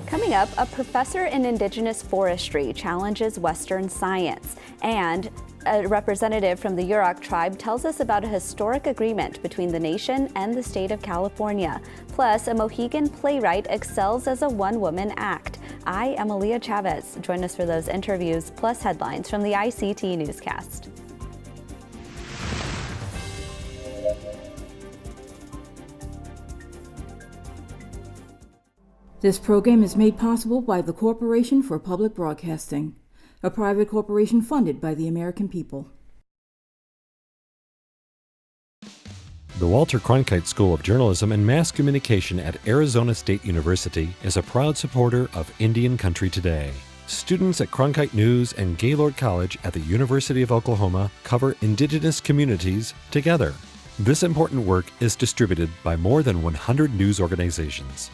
Coming up, a professor in Indigenous forestry challenges Western science, and a representative from the Yurok tribe tells us about a historic agreement between the nation and the state of California. Plus, a Mohegan playwright excels as a one-woman act. I am Aaliyah Chavez. Join us for those interviews, plus headlines from the ICT Newscast. This program is made possible by the Corporation for Public Broadcasting, a private corporation funded by the American people. The Walter Cronkite School of Journalism and Mass Communication at Arizona State University is a proud supporter of Indian Country Today. Students at Cronkite News and Gaylord College at the University of Oklahoma cover Indigenous communities together. This important work is distributed by more than 100 news organizations.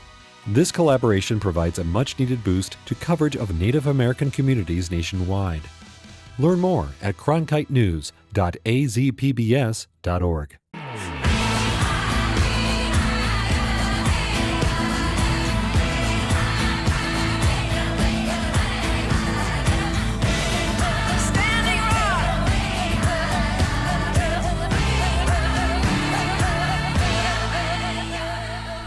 This collaboration provides a much-needed boost to coverage of Native American communities nationwide. Learn more at cronkitenews.azpbs.org.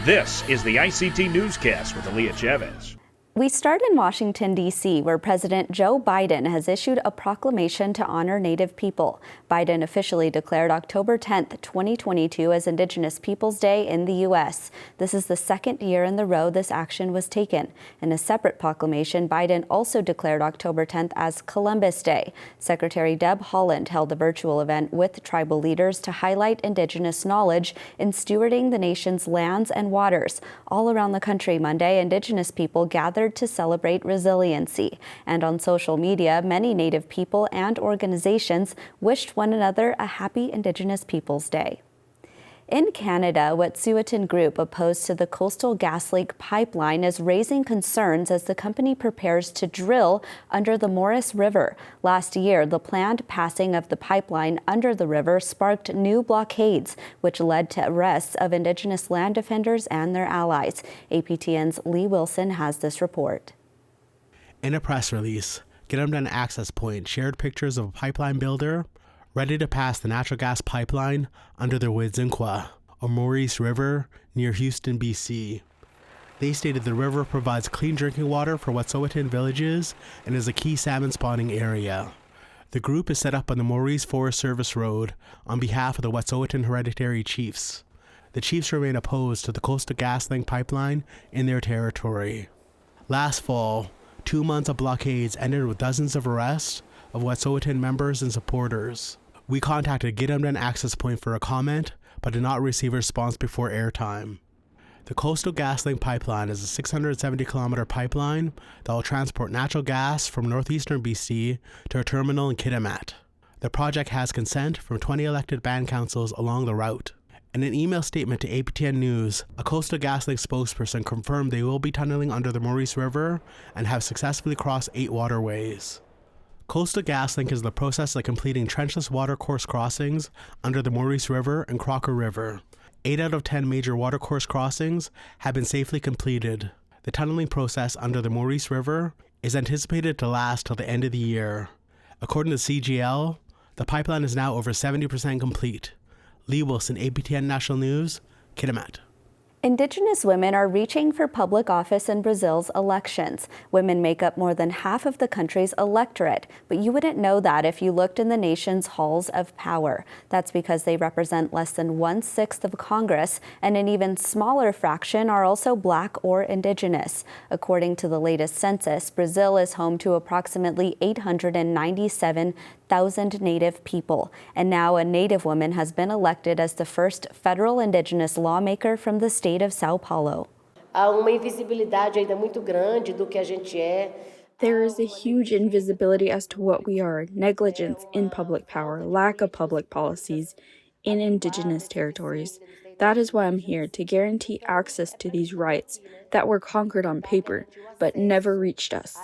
This is the ICT Newscast with Aaliyah Chavez. We start in Washington, D.C., where President Joe Biden has issued a proclamation to honor Native people. Biden officially declared October 10th, 2022 as Indigenous Peoples Day in the U.S. This is the second year in a row this action was taken. In a separate proclamation, Biden also declared October 10th as Columbus Day. Secretary Deb Haaland held a virtual event with tribal leaders to highlight Indigenous knowledge in stewarding the nation's lands and waters. All around the country Monday, Indigenous people gathered to celebrate resiliency. And on social media, many Native people and organizations wished one another a happy Indigenous Peoples Day. In Canada, Wet'suwet'en Group, opposed to the Coastal GasLink pipeline, is raising concerns as the company prepares to drill under the Morris River. Last year, the planned passing of the pipeline under the river sparked new blockades, which led to arrests of Indigenous land defenders and their allies. APTN's Lee Wilson has this report. In a press release, Gidimt'en Access Point shared pictures of a pipeline builder ready to pass the natural gas pipeline under the Wet'suwet'en, or Maurice River, near Houston, BC. They stated the river provides clean drinking water for Wet'suwet'en villages and is a key salmon spawning area. The group is set up on the Maurice Forest Service Road on behalf of the Wet'suwet'en hereditary chiefs. The chiefs remain opposed to the Coastal GasLink pipeline in their territory. Last fall, 2 months of blockades ended with dozens of arrests of Wet'suwet'en members and supporters. We contacted Gidimt'en Access Point for a comment, but did not receive a response before airtime. The Coastal GasLink pipeline is a 670-kilometer pipeline that will transport natural gas from northeastern BC to a terminal in Kitimat. The project has consent from 20 elected band councils along the route. In an email statement to APTN News, a Coastal GasLink spokesperson confirmed they will be tunneling under the Maurice River and have successfully crossed 8 waterways. Coastal GasLink is the process of completing trenchless watercourse crossings under the Maurice River and Crocker River. 8 out of 10 major watercourse crossings have been safely completed. The tunneling process under the Maurice River is anticipated to last till the end of the year. According to CGL, the pipeline is now over 70% complete. Lee Wilson, APTN National News, Kitimat. Indigenous women are reaching for public office in Brazil's elections. Women make up more than half of the country's electorate, but you wouldn't know that if you looked in the nation's halls of power. That's because they represent less than 1/6 of Congress, and an even smaller fraction are also Black or Indigenous. According to the latest census, Brazil is home to approximately 897,000 Native people, and now a Native woman has been elected as the first federal Indigenous lawmaker from the state of Sao Paulo. There is a huge invisibility as to what we are, negligence in public power, lack of public policies in Indigenous territories. That is why I'm here, to guarantee access to these rights that were conquered on paper, but never reached us.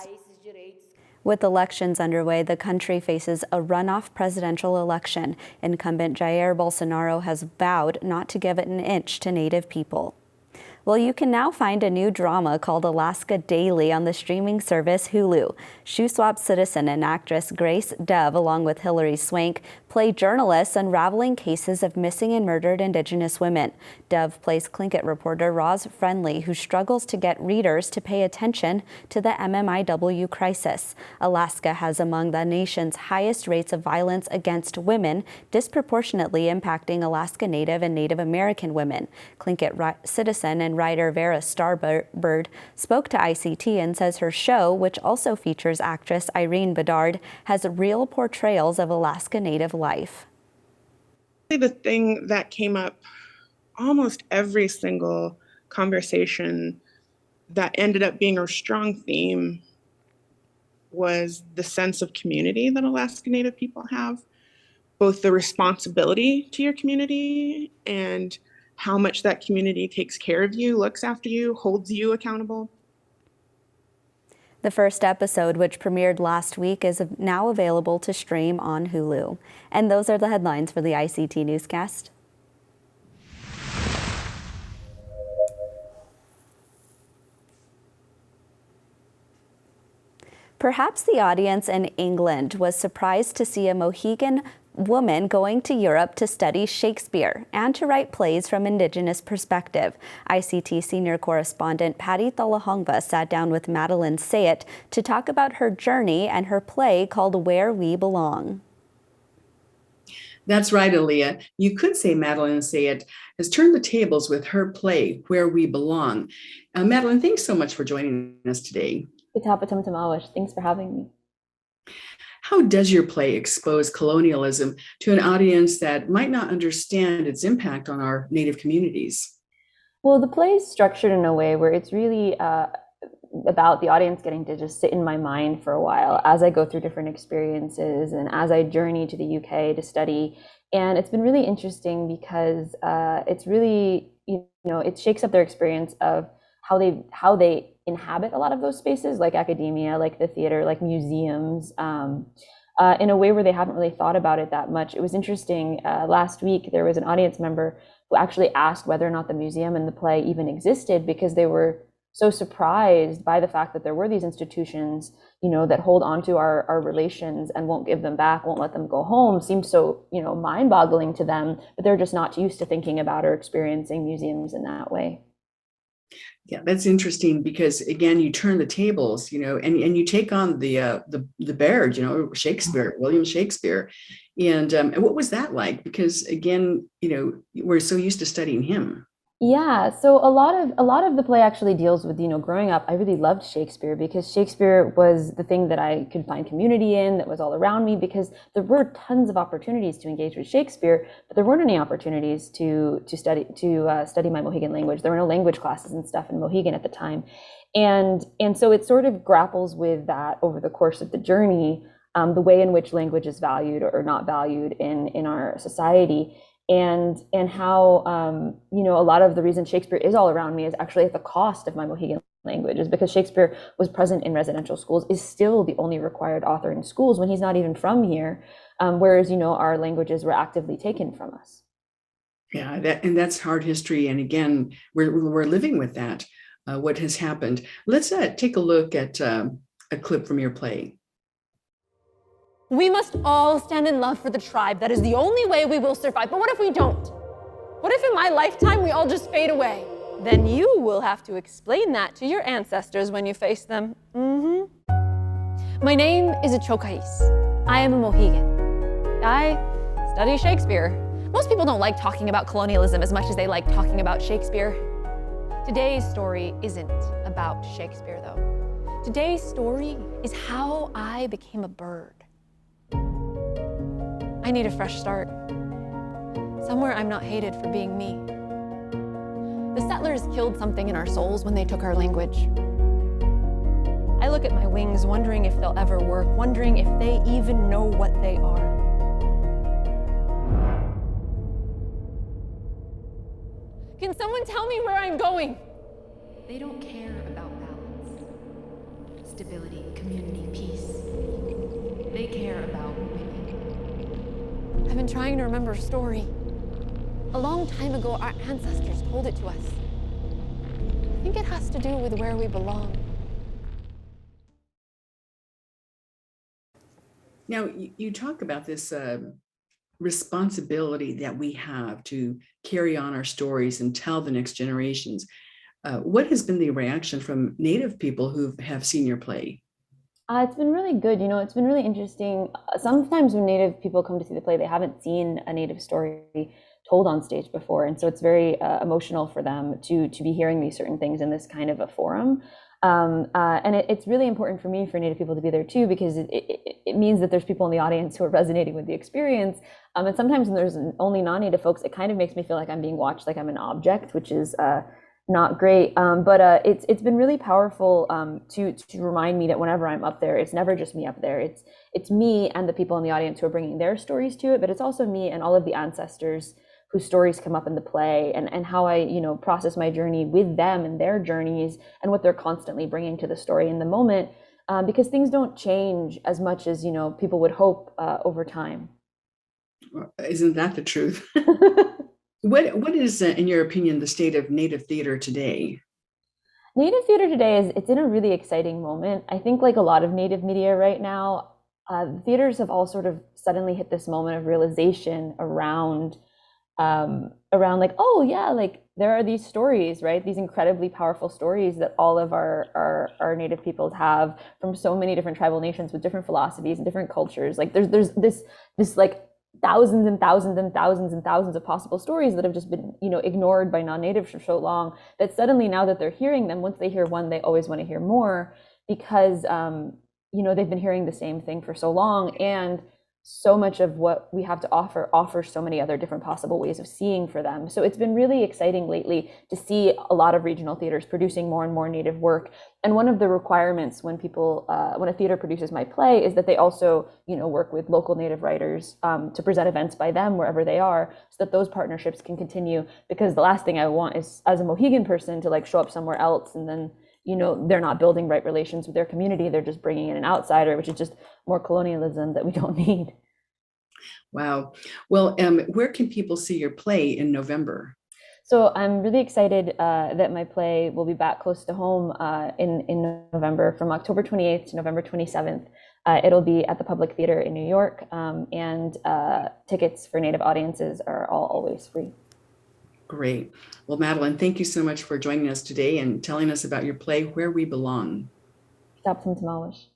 With elections underway, the country faces a runoff presidential election. Incumbent Jair Bolsonaro has vowed not to give it an inch to Native people. Well, you can now find a new drama called Alaska Daily on the streaming service Hulu. Shuswap citizen and actress Grace Dove, along with Hilary Swank, play journalists unraveling cases of missing and murdered Indigenous women. Dove plays Tlingit reporter Roz Friendly, who struggles to get readers to pay attention to the MMIW crisis. Alaska has among the nation's highest rates of violence against women, disproportionately impacting Alaska Native and Native American women. Tlingit citizen and writer Vera Starbird spoke to ICT and says her show, which also features actress Irene Bedard, has real portrayals of Alaska Native life. The thing that came up almost every single conversation that ended up being a strong theme was the sense of community that Alaska Native people have, both the responsibility to your community and how much that community takes care of you, looks after you, holds you accountable. The first episode, which premiered last week, is now available to stream on Hulu. And those are the headlines for the ICT Newscast. Perhaps the audience in England was surprised to see a Mohegan woman going to Europe to study Shakespeare and to write plays from Indigenous perspective. ICT senior correspondent Patty Thalahongva sat down with Madeline Sayet to talk about her journey and her play called Where We Belong. That's right, Aaliyah. You could say Madeline Sayet has turned the tables with her play, Where We Belong. Madeline, thanks so much for joining us today. Thanks for having me. How does your play expose colonialism to an audience that might not understand its impact on our Native communities? Well, the play is structured in a way where it's really about the audience getting to just sit in my mind for a while as I go through different experiences and as I journey to the UK to study. And it's been really interesting because it's really, it shakes up their experience of how they inhabit a lot of those spaces, like academia, like the theater, like museums, in a way where they haven't really thought about it that much. It was interesting, last week there was an audience member who actually asked whether or not the museum and the play even existed because they were so surprised by the fact that there were these institutions, that hold onto our relations and won't give them back, won't let them go home, seemed so, mind-boggling to them, but they're just not used to thinking about or experiencing museums in that way. Yeah, that's interesting because again, you turn the tables, and you take on the Baird, Shakespeare, William Shakespeare, and what was that like? Because again, we're so used to studying him. Yeah, so a lot of the play actually deals with, growing up, I really loved Shakespeare because Shakespeare was the thing that I could find community in, that was all around me, because there were tons of opportunities to engage with Shakespeare, but there weren't any opportunities to study my Mohegan language. There were no language classes and stuff in Mohegan at the time. And so it sort of grapples with that over the course of the journey, the way in which language is valued or not valued in our society. And how, a lot of the reason Shakespeare is all around me is actually at the cost of my Mohegan language, is because Shakespeare was present in residential schools, is still the only required author in schools when he's not even from here, whereas, our languages were actively taken from us. Yeah, that's hard history. And again, we're living with that, what has happened. Let's take a look at a clip from your play. We must all stand in love for the tribe. That is the only way we will survive. But what if we don't? What if in my lifetime we all just fade away? Then you will have to explain that to your ancestors when you face them. My name is Achokais. I am a Mohegan. I study Shakespeare. Most people don't like talking about colonialism as much as they like talking about Shakespeare. Today's story isn't about Shakespeare, though. Today's story is how I became a bird. I need a fresh start. Somewhere I'm not hated for being me. The settlers killed something in our souls when they took our language. I look at my wings wondering if they'll ever work, wondering if they even know what they are. Can someone tell me where I'm going? They don't care about balance, stability, community, peace. They care about winning. I've been trying to remember a story. A long time ago, our ancestors told it to us. think it has to do with where we belong. Now, you talk about this responsibility that we have to carry on our stories and tell the next generations. What has been the reaction from Native people who have seen your play? It's been really good. It's been really interesting. Sometimes when Native people come to see the play, they haven't seen a Native story told on stage before. And so it's very emotional for them to be hearing these certain things in this kind of a forum. And it's really important for me, for Native people to be there too, because it means that there's people in the audience who are resonating with the experience. And sometimes when there's only non-Native folks, it kind of makes me feel like I'm being watched, like I'm an object, which is not great. But it's been really powerful to remind me that whenever I'm up there, it's never just me up there. It's me and the people in the audience who are bringing their stories to it, but it's also me and all of the ancestors whose stories come up in the play, and how I, process my journey with them and their journeys and what they're constantly bringing to the story in the moment, because things don't change as much as, people would hope over time. Isn't that the truth? What is, in your opinion, the state of Native theater today? Native theater today it's in a really exciting moment. I think, like a lot of Native media right now, theaters have all sort of suddenly hit this moment of realization around like, oh yeah, like there are these stories, right? These incredibly powerful stories that all of our Native peoples have from so many different tribal nations with different philosophies and different cultures. Like there's this like thousands and thousands and thousands and thousands of possible stories that have just been, ignored by non-natives for so long, that suddenly, now that they're hearing them, once they hear one, they always want to hear more, because they've been hearing the same thing for so long. And so much of what we have to offers so many other different possible ways of seeing for them. So it's been really exciting lately to see a lot of regional theaters producing more and more Native work. And one of the requirements when a theater produces my play is that they also, work with local Native writers to present events by them wherever they are, so that those partnerships can continue. Because the last thing I want is, as a Mohegan person, to like show up somewhere else and then they're not building right relations with their community. They're just bringing in an outsider, which is just more colonialism that we don't need. Wow. Well, where can people see your play in November? So I'm really excited that my play will be back close to home in November, from October 28th to November 27th. It'll be at the Public Theater in New York, and tickets for Native audiences are always free. Great. Well, Madeline, thank you so much for joining us today and telling us about your play, Where We Belong. Taptum Tamawish.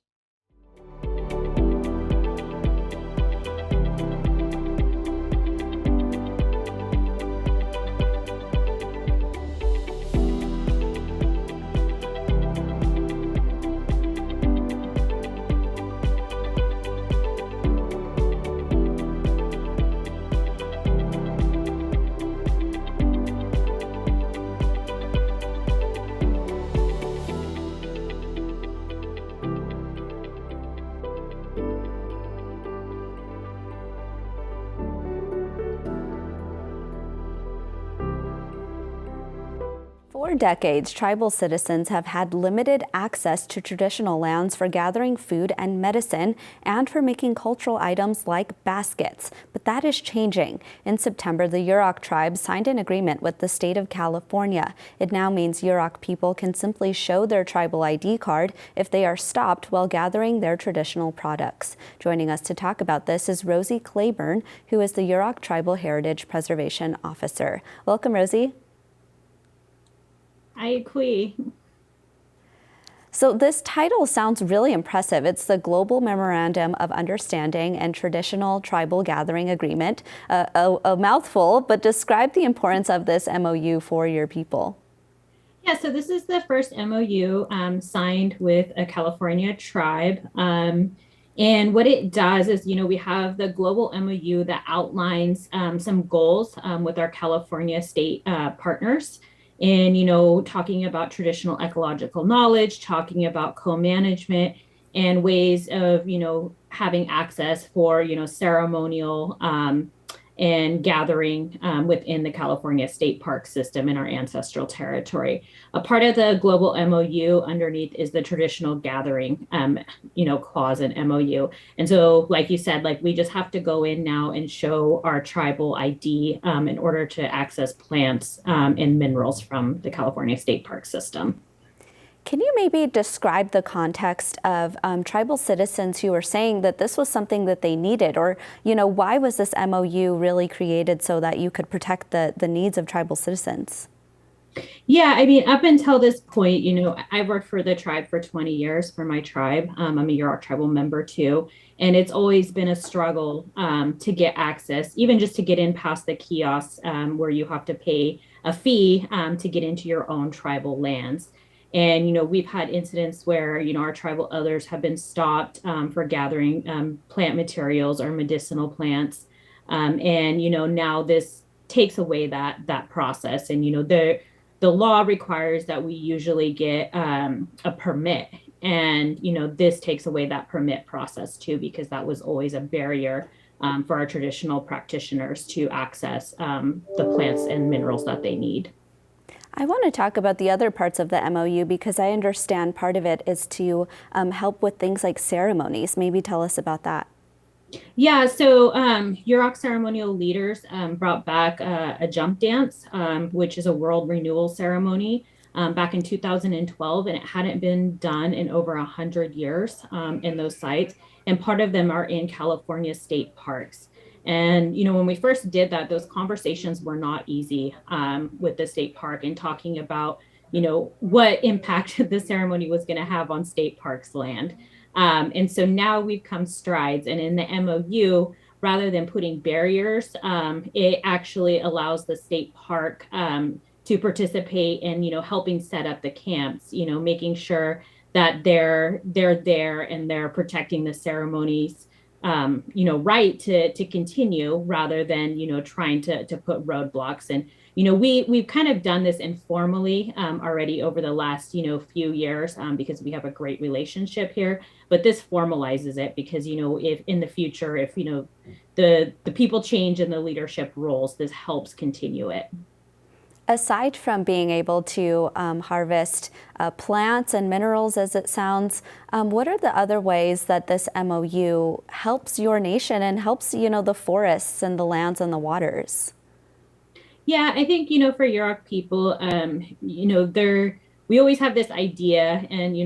For decades, tribal citizens have had limited access to traditional lands for gathering food and medicine, and for making cultural items like baskets. But that is changing. In September, the Yurok tribe signed an agreement with the state of California. It now means Yurok people can simply show their tribal ID card if they are stopped while gathering their traditional products. Joining us to talk about this is Rosie Claiborne, who is the Yurok Tribal Heritage Preservation Officer. Welcome, Rosie. I agree. So this title sounds really impressive. It's the Global Memorandum of Understanding and Traditional Tribal Gathering Agreement. A mouthful, but describe the importance of this MOU for your people. Yeah, so this is the first MOU signed with a California tribe. And what it does is, we have the global MOU that outlines some goals with our California state partners. And, talking about traditional ecological knowledge, talking about co-management and ways of, having access for, ceremonial and gathering within the California State Park system in our ancestral territory. A part of the global MOU underneath is the traditional gathering, clause in MOU. And so, like you said, like we just have to go in now and show our tribal ID in order to access plants and minerals from the California State Park system. Can you maybe describe the context of tribal citizens who were saying that this was something that they needed, or, why was this MOU really created so that you could protect the needs of tribal citizens? Yeah, I mean, up until this point, I worked for the tribe for 20 years for my tribe. I'm a Yurok tribal member too. And it's always been a struggle to get access, even just to get in past the kiosks where you have to pay a fee to get into your own tribal lands. And, we've had incidents where, our tribal elders have been stopped for gathering plant materials or medicinal plants. Now this takes away that process. And, the law requires that we usually get a permit. And, this takes away that permit process too, because that was always a barrier for our traditional practitioners to access the plants and minerals that they need. I want to talk about the other parts of the MOU because I understand part of it is to help with things like ceremonies. Maybe tell us about that. Yeah, so Yurok ceremonial leaders brought back a jump dance, which is a world renewal ceremony back in 2012, and it hadn't been done in over 100 years in those sites. And part of them are in California state parks. And, when we first did that, those conversations were not easy with the state park and talking about, what impact the ceremony was going to have on state parks land. And so now we've come strides, and in the MOU, rather than putting barriers, it actually allows the state park to participate in, helping set up the camps, making sure that they're there and they're protecting the ceremonies right to continue rather than, trying to put roadblocks. And, we've kind of done this informally already over the last, few years because we have a great relationship here, but this formalizes it because, if in the future, if, the people change in the leadership roles, this helps continue it. Aside from being able to harvest plants and minerals, as it sounds, what are the other ways that this MOU helps your nation and helps, the forests and the lands and the waters? Yeah, I think, for Yurok people, we always have this idea, and,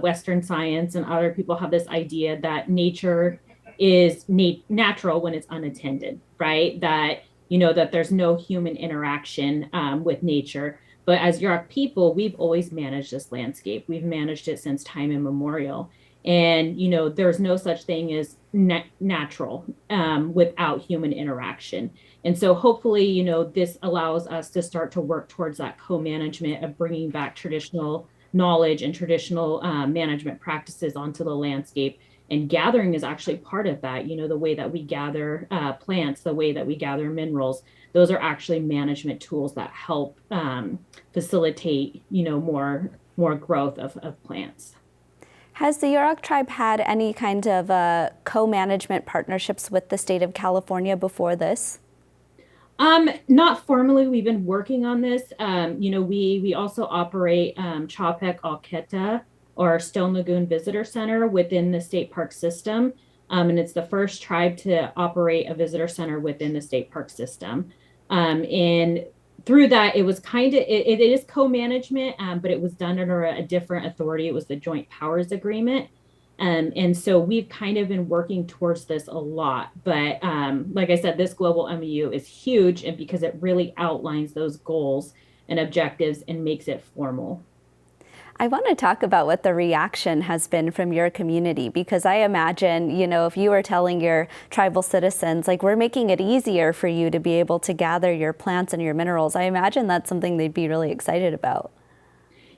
Western science and other people have this idea that nature is natural when it's unattended, right? That that there's no human interaction with nature. But as Yurok people, we've always managed this landscape. We've managed it since time immemorial. And, there's no such thing as natural without human interaction. And so hopefully, this allows us to start to work towards that co-management of bringing back traditional knowledge and traditional management practices onto the landscape. And gathering is actually part of that. The way that we gather plants, the way that we gather minerals, those are actually management tools that help facilitate, more growth of plants. Has the Yurok tribe had any kind of co-management partnerships with the state of California before this? Not formally. We've been working on this. We also operate Chapek Alketa, or Stone Lagoon Visitor Center within the state park system. And it's the first tribe to operate a visitor center within the state park system. And through that, it was it is co-management, but it was done under a different authority. It was the Joint Powers Agreement. And so we've kind of been working towards this a lot. But like I said, this global MOU is huge, and because it really outlines those goals and objectives and makes it formal. I want to talk about what the reaction has been from your community, because I imagine, if you were telling your tribal citizens, like, we're making it easier for you to be able to gather your plants and your minerals, I imagine that's something they'd be really excited about.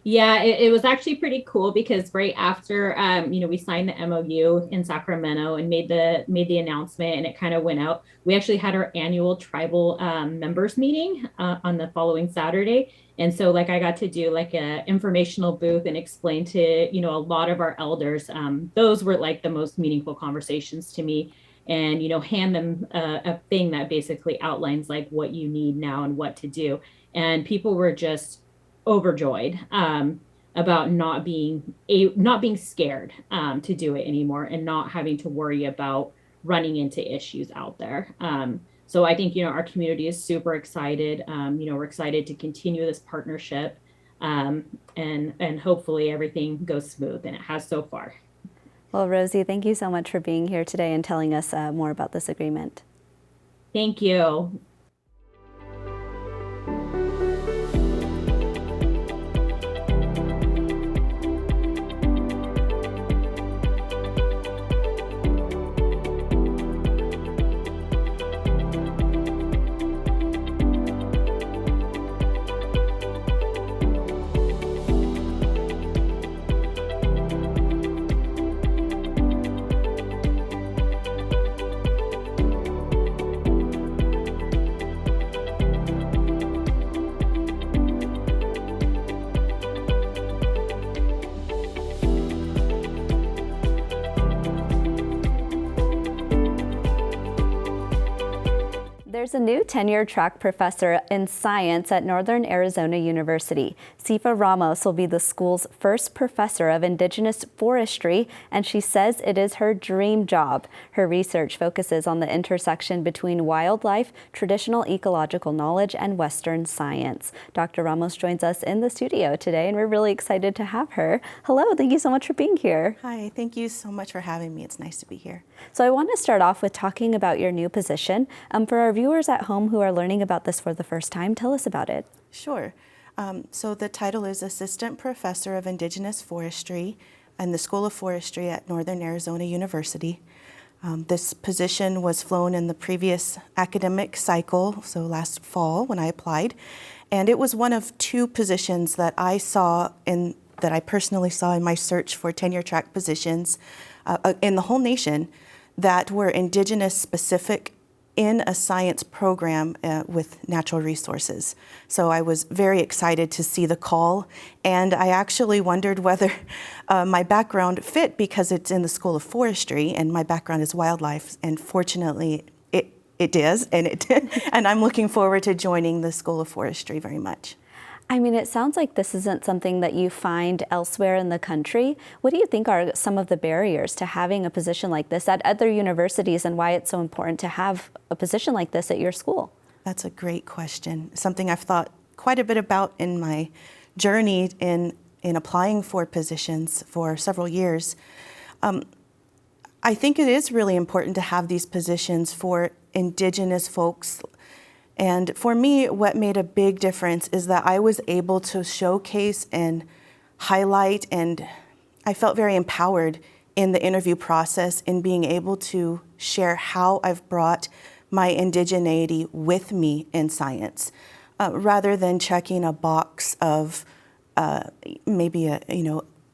Yeah, it was actually pretty cool because right after, we signed the MOU in Sacramento and made the announcement, and it kind of went out. We actually had our annual tribal members meeting on the following Saturday. And so I got to do a informational booth and explain to, a lot of our elders. Those were the most meaningful conversations to me. and, hand them a thing that basically outlines like what you need now and what to do. And people were just overjoyed about not being scared to do it anymore, and not having to worry about running into issues out there. So I think, our community is super excited. We're excited to continue this partnership, and hopefully everything goes smooth, and it has so far. Well, Rosie, thank you so much for being here today and telling us more about this agreement. Thank you. There's a new tenure-track professor in science at Northern Arizona University. Dr Ramos will be the school's first professor of Indigenous forestry, and she says it is her dream job. Her research focuses on the intersection between wildlife, traditional ecological knowledge, and Western science. Dr. Ramos joins us in the studio today, and we're really excited to have her. Hello, thank you so much for being here. Hi, thank you so much for having me. It's nice to be here. So I want to start off with talking about your new position. For our viewers at home who are learning about this for the first time, tell us about it. Sure. So the title is Assistant Professor of Indigenous Forestry in the School of Forestry at Northern Arizona University. This position was flown in the previous academic cycle, so last fall when I applied, and it was one of two positions that I personally saw in my search for tenure track positions in the whole nation that were Indigenous specific in a science program with natural resources. So I was very excited to see the call, and I actually wondered whether my background fit, because it's in the School of Forestry and my background is wildlife, and fortunately it is, and I'm looking forward to joining the School of Forestry very much. I mean, it sounds like this isn't something that you find elsewhere in the country. What do you think are some of the barriers to having a position like this at other universities, and why it's so important to have a position like this at your school? That's a great question. Something I've thought quite a bit about in my journey in applying for positions for several years. I think it is really important to have these positions for Indigenous folks. And for me, what made a big difference is that I was able to showcase and highlight, and I felt very empowered in the interview process in being able to share how I've brought my indigeneity with me in science, rather than checking a box of maybe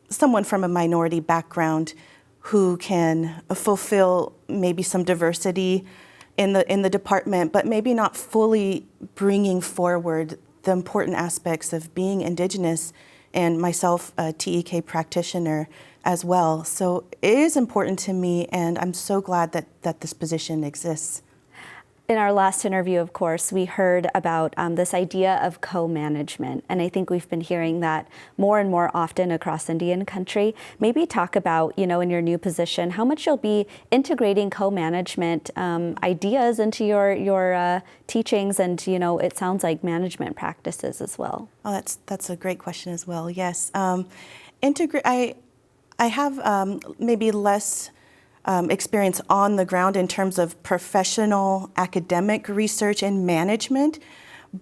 someone from a minority background who can fulfill maybe some diversity in the department, but maybe not fully bringing forward the important aspects of being Indigenous, and myself a TEK practitioner as well. So it is important to me, and I'm so glad that this position exists. In our last interview, of course, we heard about this idea of co-management, and I think we've been hearing that more and more often across Indian country. Maybe talk about, in your new position, how much you'll be integrating co-management ideas into your teachings, and it sounds like management practices as well. Oh, that's a great question as well. Yes, I have maybe less experience on the ground in terms of professional academic research and management,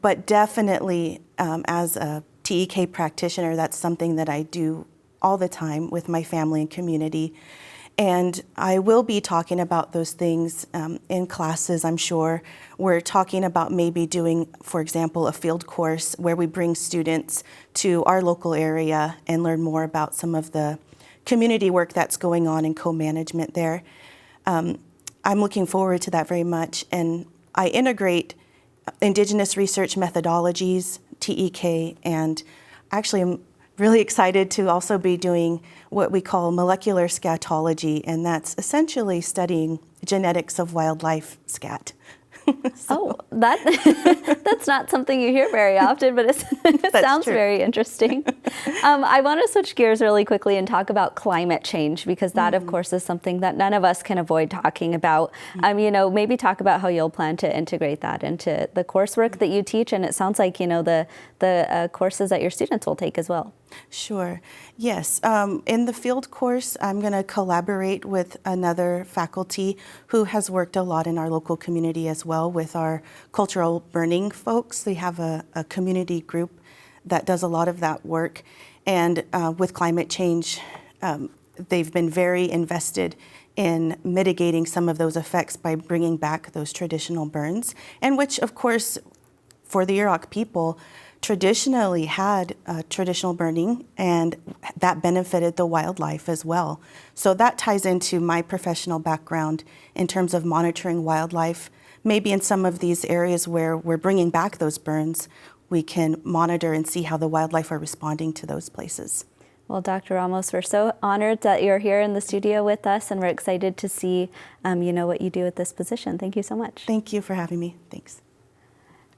but definitely as a TEK practitioner, that's something that I do all the time with my family and community. And I will be talking about those things in classes, I'm sure. We're talking about maybe doing, for example, a field course where we bring students to our local area and learn more about some of the community work that's going on in co-management there. I'm looking forward to that very much, and I integrate Indigenous research methodologies, TEK, and actually I'm really excited to also be doing what we call molecular scatology, and that's essentially studying genetics of wildlife scat. That's not something you hear very often, but it sounds very interesting. I want to switch gears really quickly and talk about climate change, because that, of course, is something that none of us can avoid talking about. Maybe talk about how you'll plan to integrate that into the coursework that you teach, and it sounds like, the courses that your students will take as well. Sure. Yes. In the field course, I'm going to collaborate with another faculty who has worked a lot in our local community as well with our cultural burning folks. They have a community group that does a lot of that work. And with climate change, they've been very invested in mitigating some of those effects by bringing back those traditional burns, and which, of course, for the Yurok people, traditionally had traditional burning, and that benefited the wildlife as well. So that ties into my professional background in terms of monitoring wildlife. Maybe in some of these areas where we're bringing back those burns, we can monitor and see how the wildlife are responding to those places. Well, Dr. Ramos, we're so honored that you're here in the studio with us, and we're excited to see what you do with this position. Thank you so much. Thank you for having me. Thanks.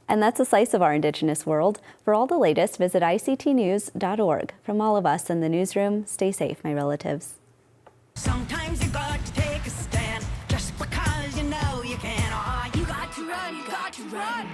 And that's a slice of our Indigenous world. For all the latest, visit ictnews.org. From all of us in the newsroom, stay safe, my relatives. Sometimes you got to take a stand just because you know you can. Oh, you got to run, you got to run.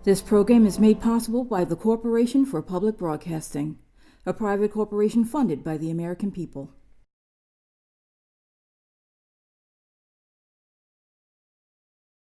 This program is made possible by the Corporation for Public Broadcasting, a private corporation funded by the American people.